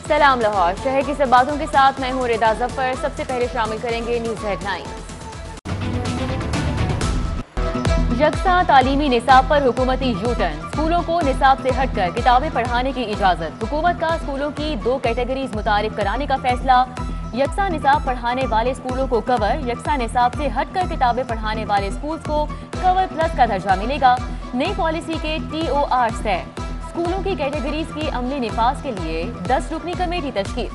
सलाम लाहौर। शहर की सब बातों के साथ मैं हूँ रिदा जफर। सबसे पहले शामिल करेंगे न्यूज हेडलाइंस। यकसा तालीमी निसाब पर हुकूमती यूटर्न, स्कूलों को निसाब से हटकर किताबें पढ़ाने की इजाजत। हुकूमत का स्कूलों की 2 कैटेगरीज मुतारिफ कराने का फैसला। यकसा निसाब पढ़ाने वाले स्कूलों को कवर, यकसा निसाब से हटकर किताबें पढ़ाने वाले स्कूल को कवर प्लस का दर्जा मिलेगा। नई पॉलिसी के TOR तय। स्कूलों की कैटेगरीज की अमली निफाज के लिए 10 रुकनी कमेटी तश्कील।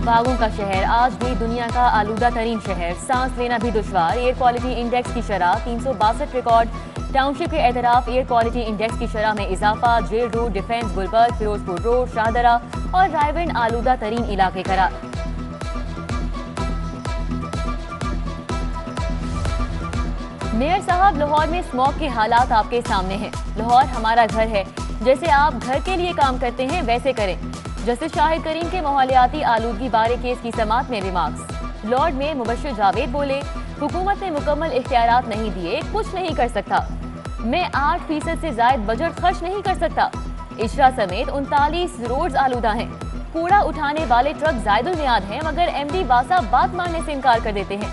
बागों का शहर आज भी दुनिया का आलूदा तरीन शहर, सांस लेना भी दुश्वार। एयर क्वालिटी इंडेक्स की शरह 362 रिकॉर्ड। टाउनशिप के एतराफ एयर क्वालिटी इंडेक्स की शरह में इजाफा। Jail road, defence, Gulberg, Ferozepur road, Shahdara और रायविंड आलूदा तरीन इलाके करार। मेयर साहब, लाहौर में स्मॉग के हालात आपके सामने हैं। लाहौर हमारा घर है, जैसे आप घर के लिए काम करते हैं वैसे करें। जस्टिस शाहिद करीम के माहौलियाती आलूदगी बारे केस की समाअत में रिमार्क्स। लॉर्ड में मुबश्शिर जावेद बोले, हुकूमत ने मुकम्मल इख्तियारात नहीं दिए, कुछ नहीं कर सकता। मैं 8% से जायद बजट खर्च नहीं कर सकता। इशरा समेत 39 रोड्स आलूदा हैं। कूड़ा उठाने वाले ट्रक जायदुल मियाद हैं, मगर MD वासा बात मानने से इनकार कर देते हैं।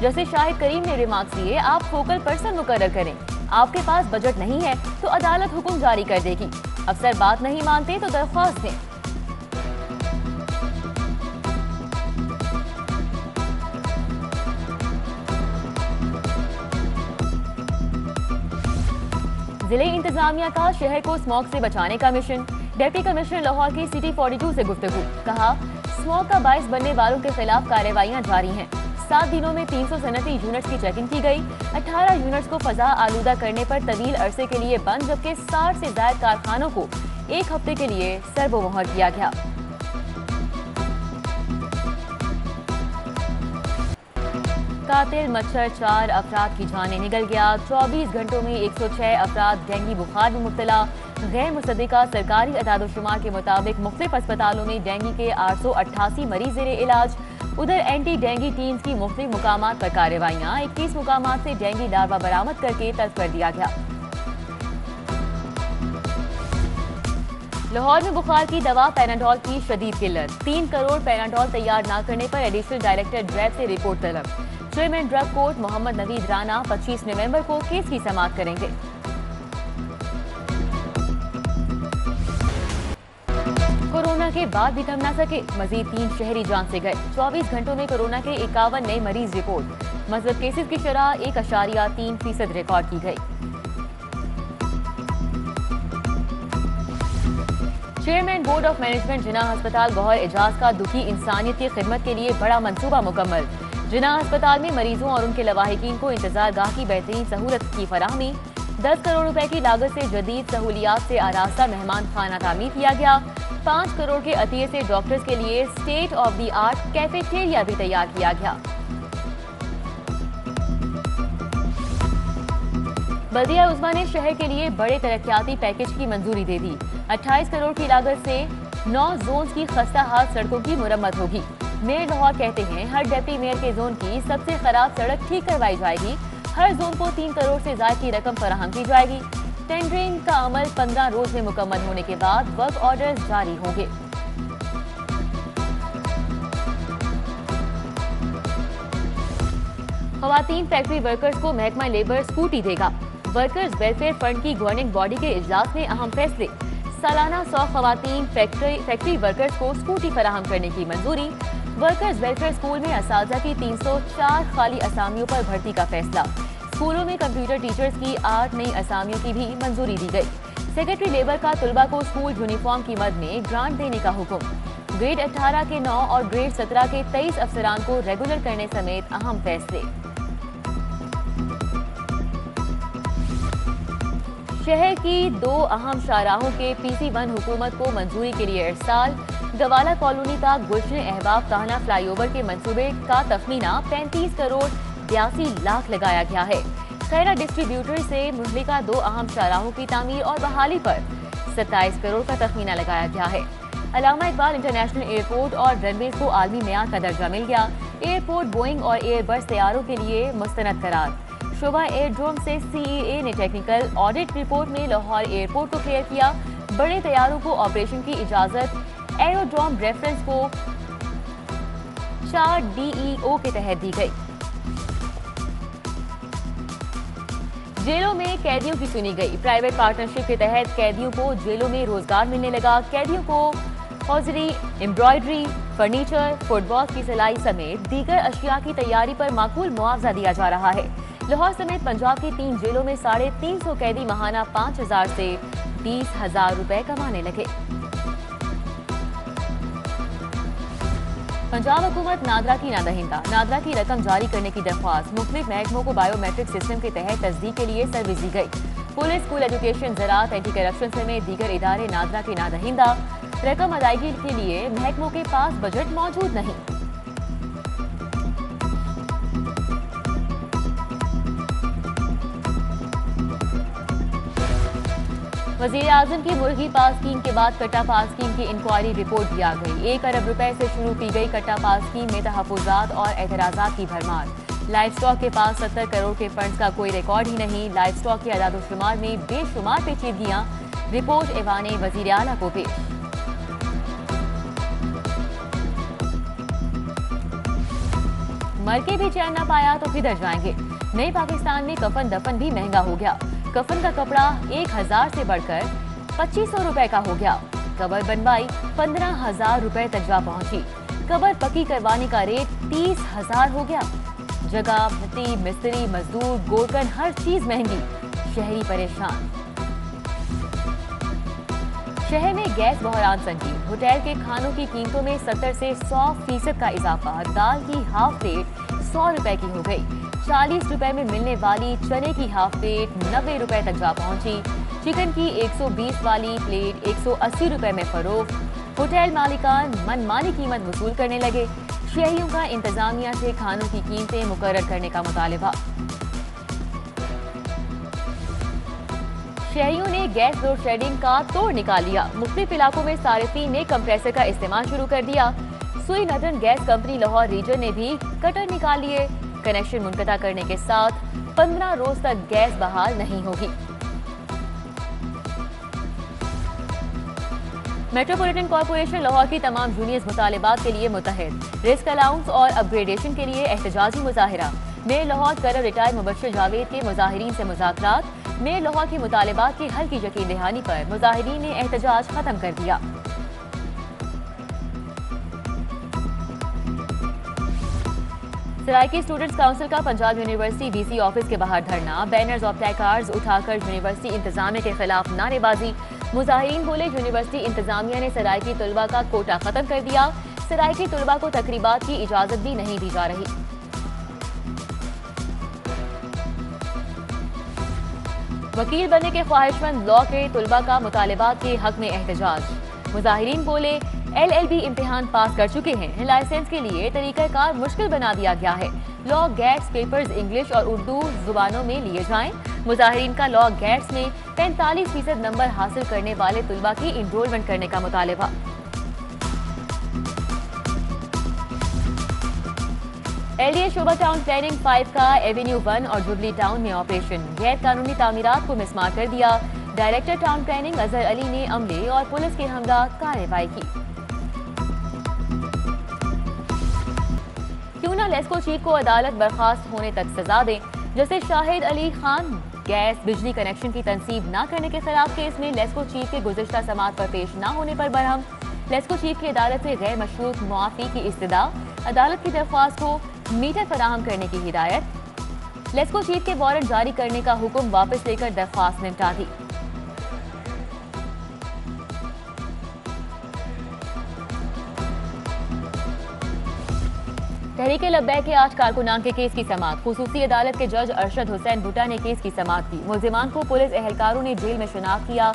जैसे शाहिद करीम ने रिमार्क्स दिए, आप फोकल पर्सन मुकर्रर करें। आपके पास बजट नहीं है तो अदालत हुक्म जारी कर देगी। अफसर बात नहीं मानते तो दरख्वास्त दें। जिले इंतजामिया का शहर को स्मॉग से बचाने का मिशन। डिप्टी कमिश्नर लाहौर की सिटी 42 से गुफ्तगू। कहा, स्मॉग का बाइस बनने वालों के खिलाफ कार्रवाइयां जारी हैं। 7 दिनों में 300 सनती यूनिट्स की चेकिंग की गई। 18 यूनिट्स को फजा आलूदा करने पर तवील अरसे के लिए बंद, जबकि 60 से ज्यादा कारखानों को 1 हफ्ते के लिए सर्वोमोहर किया गया। कातिल मच्छर 4 अफराद की जानें निगल गया। 24 घंटों में 106 अफराद डेंगू बुखार में मुब्तला। गैर मुसद्दिका सरकारी अदाद-ओ-शुमार के मुताबिक मुख्तलिफ अस्पतालों में डेंगू के 888 मरीज ज़ेरे इलाज। उधर एंटी डेंगू टीम्स की मुख्तलिफ मुकामात पर कार्रवाइयां। 21 मुकामात से डेंगू लार्वा बरामद करके तल्फ कर दिया गया। लाहौर में बुखार की दवा पैनाडोल की शदीद किल्लत। 3 करोड़ पैनाडोल तैयार न करने पर एडिशनल डायरेक्टर ड्रैब से रिपोर्ट तलब। Chairman drug court Mohammad Naveed Rana 25 नवंबर को केस की समाअत करेंगे। कोरोना के बाद भी थम न सके, मजीद 3 शहरी जान से गए। 24 घंटों में कोरोना के 51 नए मरीज रिपोर्ट। मजबूत केसेस की शरह 1.3% रिकॉर्ड की गई। चेयरमैन बोर्ड ऑफ मैनेजमेंट जिन्ना अस्पताल गौहर एजाज का दुखी इंसानियत की खिदमत के लिए बड़ा मंसूबा मुकम्मल। जिन्ना अस्पताल में मरीजों और उनके लवाहिकीन को इंतजार गाह की बेहतरीन सहूलत की फराहमी। 10 करोड़ रुपए की लागत से जदीद सहूलियात से आरास्ता मेहमान खाना तामीर किया गया। 5 करोड़ के अतिये से डॉक्टर्स के लिए state of the art cafeteria भी तैयार किया गया। बल्दिया उस्मा ने शहर के लिए बड़े तरक्याती पैकेज की मंजूरी दे दी। 28 करोड़ की लागत से 9 जोन की खस्ता हाल सड़कों की मुरम्मत होगी। मेयर लाहौर कहते हैं, हर डिप्टी मेयर के जोन की सबसे खराब सड़क ठीक करवाई जाएगी। हर जोन को 3 करोड़ से ज्यादा की रकम फराहम की जाएगी। टेंडरिंग का अमल 15 रोज में मुकम्मल होने के बाद वर्क ऑर्डर्स जारी होंगे। खवातीन फैक्ट्री वर्कर्स को महकमा लेबर स्कूटी देगा। वर्कर्स वेलफेयर फंड की गवर्निंग बॉडी के इजलास में अहम फैसले। सालाना 100 खवातीन फैक्ट्री वर्कर्स को स्कूटी फराहम करने की मंजूरी। वर्कर्स वेलफेयर स्कूल में असातिज़ा की 304 खाली असामियों पर भर्ती का फैसला। स्कूलों में कंप्यूटर टीचर्स की 8 नई असामियों की भी मंजूरी दी गई। सेक्रेटरी लेबर का तलबा को स्कूल यूनिफॉर्म की मद में ग्रांट देने का हुक्म। ग्रेड 18 के 9 और ग्रेड 17 के 23 अफसरान को रेगुलर करने समेत अहम फैसले। शहर की 2 अहम शाहराहों के PC1 हुकूमत को मंजूरी के लिए इरसाल। गवाला कॉलोनी तक गुलशन अहबाब कहना फ्लाईओवर के मंसूबे का तखमीना 35 करोड़ 82 लाख लगाया गया है। खैरा डिस्ट्रीब्यूटर से मुहलिका 2 अहम शाहराहों की तामीर और बहाली पर 27 करोड़ का तखमीना लगाया गया है। अल्लामा इकबाल इंटरनेशनल एयरपोर्ट और रनवेज को आलमी मेयार का दर्जा मिल गया। एयरपोर्ट बोइंग और एयरबस तैयारों के लिए मुस्तनद करार। शोभा एयरड्रोम से CEA ने टेक्निकल ऑडिट रिपोर्ट में लाहौर एयरपोर्ट को क्लियर किया। बड़े तैयारों को ऑपरेशन की इजाजत एरोड्रोम रेफरेंस को 4 DEO के तहत दी गई। जेलों में कैदियों की सुनी गई। प्राइवेट पार्टनरशिप के तहत कैदियों को जेलों में रोजगार मिलने लगा। कैदियों को हौजरी, एम्ब्रॉयडरी, फर्नीचर, फुटबॉल की सिलाई समेत दीगर अशिया की तैयारी पर माकूल मुआवजा दिया जा रहा है। लाहौर समेत पंजाब की 3 जेलों में 350 कैदी माहाना 5,000 से 20,000 रुपए कमाने लगे। पंजाब हुकूमत नादरा की नादहिंदा। नादरा की रकम जारी करने की दरख्वास्त मुख्तलिफ महकमों को बायोमेट्रिक सिस्टम के तहत तस्दीक के लिए सर्विस दी गई। पुलिस, स्कूल एजुकेशन, ज़राअत, एंटी करप्शन समेत दीगर इदारे नादरा के नादहिंदा। रकम अदायगी के लिए महकमों के पास बजट मौजूद नहीं। वज़ीर आज़म की मुर्गी पास स्कीम के बाद कट्टा पास स्कीम की इंक्वायरी रिपोर्ट भी आ गई। 1 अरब रुपए से शुरू की गई कट्टा पास स्कीम में तहफ़्फ़ुज़ात और एतराज़ात की भरमार। लाइफ स्टॉक के पास 70 करोड़ के फंड्स का कोई रिकॉर्ड ही नहीं। लाइफ स्टॉक के अदाद-ओ-शुमार में बेशुमार पेचीदगियां। रिपोर्ट ऐवान वज़ीर आला को पेश। मर के भी चैन न पाया तो किधर जाएंगे। नए पाकिस्तान में कफन दफन भी महंगा हो गया। कफन का कपड़ा 1,000 से बढ़कर 2,500 रुपए का हो गया। कबर बनवाई 15,000 रुपए तक जा पहुंची। कबर पक्की करवाने का रेट 30,000 हो गया। जगह, भट्टी, मिस्त्री, मजदूर, गोरकन, हर चीज महंगी। शहरी परेशान। शहर में गैस बहरान संगीन। होटल के खानों की कीमतों में 70 से 100% का इजाफा। दाल की हाफ प्लेट 100 रुपए की हो गई। 40 रुपए में मिलने वाली चने की हाफ प्लेट 90 रुपए तक जा पहुंची। चिकन की 120 वाली प्लेट 180 रुपए में फरोख्त। होटल मालिकान मनमानी कीमत वसूल करने लगे। शहरियों का इंतजामिया से खानों की कीमतें मुकर्रर करने का मुतालिबा। शहरियों ने गैस लोड शेडिंग का तोड़ निकाल लिया। मुख्तलिफ इलाकों में सारिफीन ने कंप्रेसर का इस्तेमाल शुरू कर दिया। Sui northern gas company Lahore region ने भी कटर निकाल लिए। कनेक्शन मुनक़ता करने के साथ 15 रोज तक गैस बहाल नहीं होगी। मेट्रोपॉलिटन कॉरपोरेशन लाहौर की तमाम जूनियर्स मुतालिबात के लिए मुतहद। रिस्क अलाउंस और अपग्रेडेशन के लिए एहतजाजी मुजाहिरा। मेयर लाहौर करब रिटायर्ड मुबश्शिर जावेद के मुजाहिरीन से मुज़ाकरात। मेयर लाहौर के मुतालिबात की हल की यकीन दहानी पर मुजाहिरीन ने एहतजाज खत्म कर दिया। सरायकी स्टूडेंट्स काउंसिल का पंजाब यूनिवर्सिटी VC ऑफिस के बाहर धरना। बैनर्स और प्लेकार्ड्स उठाकर यूनिवर्सिटी इंतजामिया के खिलाफ नारेबाजी। मुजाहिरीन बोले यूनिवर्सिटी इंतजामिया ने सरायकी तुलबा का कोटा खत्म कर दिया। सरायकी तुलबा को तकरीबात की इजाजत भी नहीं दी जा रही। वकील बनने के ख्वाहिशमंद लॉ के तुलबा का मुतालिबात के हक में एहतजाज। मुजाहिरीन बोले LLB इम्तिहान पास कर चुके हैं। लाइसेंस के लिए तरीकाकार मुश्किल बना दिया गया है। लॉ गैट्स पेपर्स इंग्लिश और उर्दू जुबानों में लिए जाएं। मुजाहिरीन का लॉ गैट्स में 45% नंबर हासिल करने वाले तुलबा की इनरोलमेंट करने का मुतालिबा। LDA शोभा टाउन प्लानिंग 5 का एवेन्यू 1 और जुबली टाउन में ऑपरेशन। गैर कानूनी तामीरात को मिसमार कर दिया। Director town planning Azhar Ali ने अमले और पुलिस के हमरा कार्रवाई की। क्यों ना लेस्को चीफ को अदालत बर्खास्त होने तक सजा दें। जस्टिस शाहिद अली खान गैस बिजली कनेक्शन की तनसीब न करने के खिलाफ केस में लेस्को चीफ के गुज़िश्ता समाअत पर पेश न होने पर बरहम। लेस्को चीफ की अदालत से गैर मशरूत मुआफ़ी की इस्तदा। अदालत की दरख्वास्त को मीटर फराहम करने की हिदायत। लेस्को चीफ के वारंट जारी करने का हुक्म वापस लेकर दरख्वास्त निपटा दी। तहरीक लब्बैक के 8 कारकुनान के केस की समाअत। खुसूसी अदालत के जज अरशद हुसैन भुट्टा ने केस की समाअत की। मुल्जिमान को पुलिस एहलकारों ने जेल में शनाख्त किया।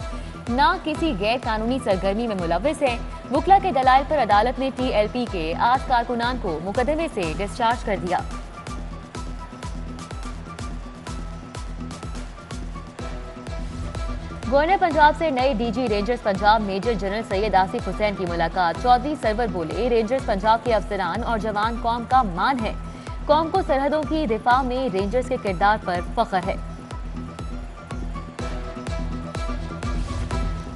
ना किसी गैर कानूनी सरगर्मी में मुलव्विस है। वुकला के दलाइल पर अदालत ने TLP के 8 कारकुनान को मुकदमे से डिस्चार्ज कर दिया। गवर्नर पंजाब से नए DG rangers Punjab major general Syed Asif Hussain की मुलाकात। चौधरी सरवर बोले रेंजर्स पंजाब के अफसरान और जवान कौम का मान है। कौम को सरहदों की दिफा में रेंजर्स के किरदार पर फख्र है।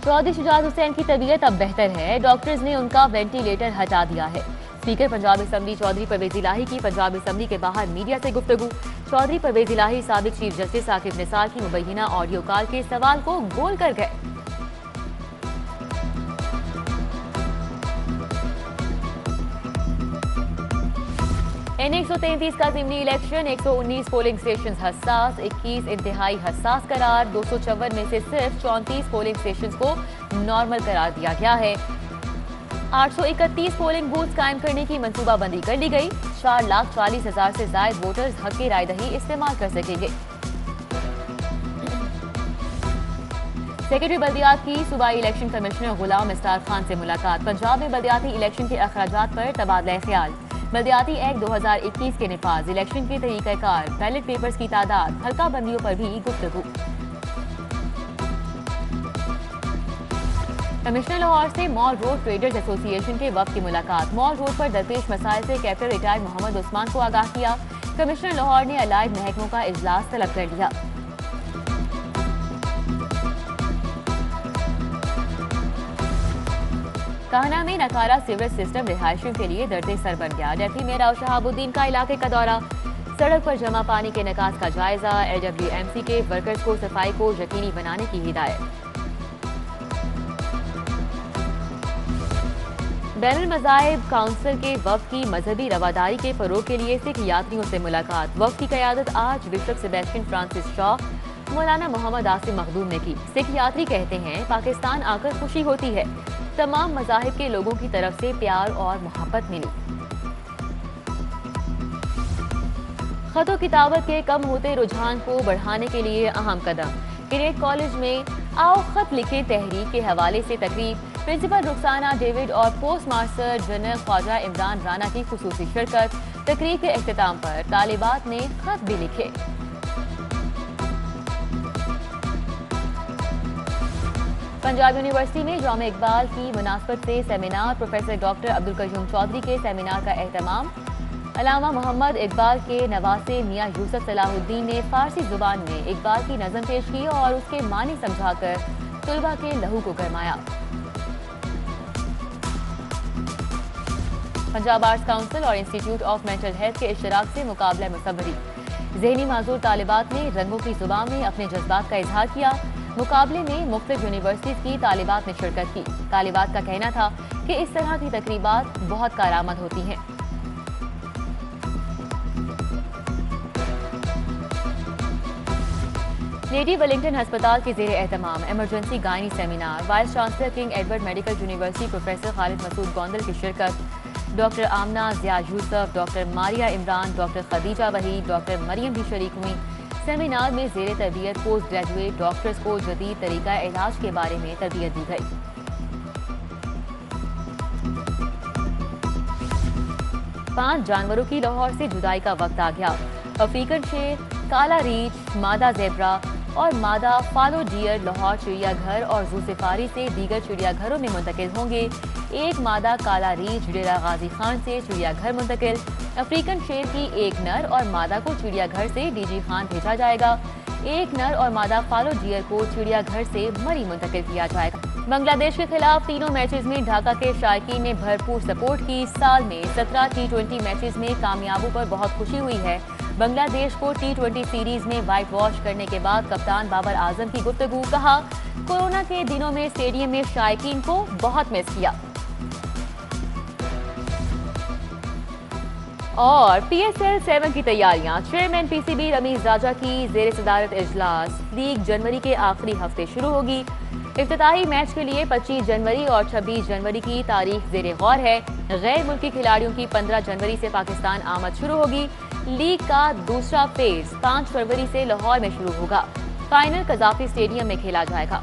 चौधरी शुजात हुसैन की तबीयत अब बेहतर है। डॉक्टर्स ने उनका वेंटिलेटर हटा दिया है। स्पीकर पंजाब असेंबली चौधरी परवेज इलाही की पंजाब असेंबली के बाहर मीडिया से गुफ्तगू। चौधरी परवेज इलाही साबिक चीफ जस्टिस साकिब निसार की मुबैना ऑडियो कॉल के सवाल को गोल कर गए। N133 का ज़िमनी इलेक्शन, 119 पोलिंग स्टेशन हसास, 21 इंतहाई हसास करार। 254 में से सिर्फ 34 पोलिंग स्टेशन को नॉर्मल करार दिया गया है। 831 पोलिंग बूथ कायम करने की मंसूबाबंदी कर ली गई। 4,40,000 से ज्यादा वोटर्स हक की रायदही इस्तेमाल कर सकेंगे। सेक्रेटरी बल्दियात की सूबाई इलेक्शन कमिश्नर गुलाम इस्तार खान से मुलाकात। पंजाब में बल्दियाती इलेक्शन के अखराजात पर तबादला ख्याल। बल्दियाती एक्ट 2021 के निफाज, इलेक्शन के तरीक़ाकार, बैलेट पेपर्स की तादाद, हल्का बंदियों पर भी गुफ्तगू। कमिश्नर लाहौर से मॉल रोड ट्रेडर्स एसोसिएशन के वक्त की मुलाकात। मॉल रोड पर दरपेश मसाइल से कैप्टन रिटायर्ड मोहम्मद उस्मान को आगाह किया। कमिश्नर लाहौर ने अलाइड महकमों का इजलास तलब कर लिया। काहना में नकारा सीवरेज सिस्टम रिहायशियों के लिए दर्द सर बन गया। डेप्टी मेयर राव शहाबुद्दीन का इलाके का दौरा, सड़क पर जमा पानी के निकास का जायजा। LWMC के वर्कर्स को सफाई को यकीनी बनाने की हिदायत। बैनुल मज़ाहिब काउंसिल के वफ़द की मजहबी रवादारी के फरोग के लिए सिख यात्रियों से मुलाकात। वफ़द की क़यादत आज बिशप सेबेस्टियन फ्रांसिस शॉ, मौलाना मोहम्मद आसिम मखदूम ने की। सिख यात्री कहते हैं पाकिस्तान आकर खुशी होती है, तमाम मज़ाहिब के लोगों की तरफ से प्यार और मोहब्बत मिली। खतो किताबत के कम होते रुझान को बढ़ाने के लिए अहम कदम। किरेट कॉलेज में आओ खत लिखे तहरीक के हवाले से तकरीब। प्रिंसिपल रुखसाना डेविड और postmaster general Khawaja Imran Rana की खुसूसी शिरकत। तकरीब के इख्तिताम पर तालिबात ने खत भी लिखे। पंजाब यूनिवर्सिटी में यौम इकबाल की मुनासबत से seminar. Professor doctor Abdul Qayyum Chaudhry के सेमिनार का एहतमाम। अलामा मोहम्मद इकबाल के नवासे मियां यूसुफ सलाहुद्दीन ने फारसी जुबान में इकबाल की नज़म पेश की और उसके मानी समझाकर तुलबा के लहू को गरमाया। पंजाब आर्ट्स काउंसिल और इंस्टीट्यूट ऑफ मेंटल हेल्थ के इश्तराक से मुकाबला मुसव्वरी। ज़हनी माजूर तालिबात ने रंगों की जुबान में अपने जज्बात का इजहार किया। मुकाबले में मुख्तलिफ यूनिवर्सिटीज की तालिबात ने शिरकत की। तालिबात का कहना था कि इस तरह की तकरीबात बहुत कारआमद होती हैं। लेडी वेलिंगटन अस्पताल के ज़ेरे एहतमाम emergency gynae seminar. Vice chancellor King Edward medical university professor Khalid Masood Gondal की शिरकत। Doctor Amna Zia Yusuf, doctor Maria Imran, doctor Khadija Waheed, doctor Mariam भी शरीक हुई। सेमिनार में ज़ेरे तरबियत पोस्ट ग्रेजुएट डॉक्टर्स को जदीद तरीका इलाज के बारे में तरबियत दी गई। पांच जानवरों की लाहौर से जुदाई का वक्त आ गया। अफ्रीकन शेर, काला रीछ, मादा जेब्रा और मादा फालो डियर लाहौर चिड़ियाघर और जू सफारी से दीगर चिड़ियाघरों में मुंतकिल होंगे। एक मादा काला रीछ डेरा गाजी खान से चिड़ियाघर मुंतकिल। अफ्रीकन शेर की एक नर और मादा को चिड़ियाघर से डीजी खान भेजा जाएगा। एक नर और मादा फालो डियर को चिड़ियाघर से मरी मुंतकिल किया जाएगा। बांग्लादेश के खिलाफ तीनों मैचेस में ढाका के शायकीन ने भरपूर सपोर्ट की। साल में 17 T20 मैचेस में कामयाबों पर बहुत खुशी हुई है। बांग्लादेश को T20 सीरीज में व्हाइट वॉश करने के बाद कप्तान बाबर आजम की गुफ्तगू। कहा, कोरोना के दिनों में स्टेडियम में शायकीन को बहुत मिस किया। और PSL 7 की तैयारियां। चेयरमैन PCB रमीज राजा की जेर सदारत इजलास। लीग जनवरी के आखिरी हफ्ते शुरू होगी। इफ्तिताही मैच के लिए 25 जनवरी और 26 जनवरी की तारीख जेर गौर है। गैर मुल्की खिलाड़ियों की 15 जनवरी से पाकिस्तान आमद शुरू होगी। लीग का दूसरा फेज 5 फरवरी से लाहौर में शुरू होगा। फाइनल कजाफी स्टेडियम में खेला जाएगा।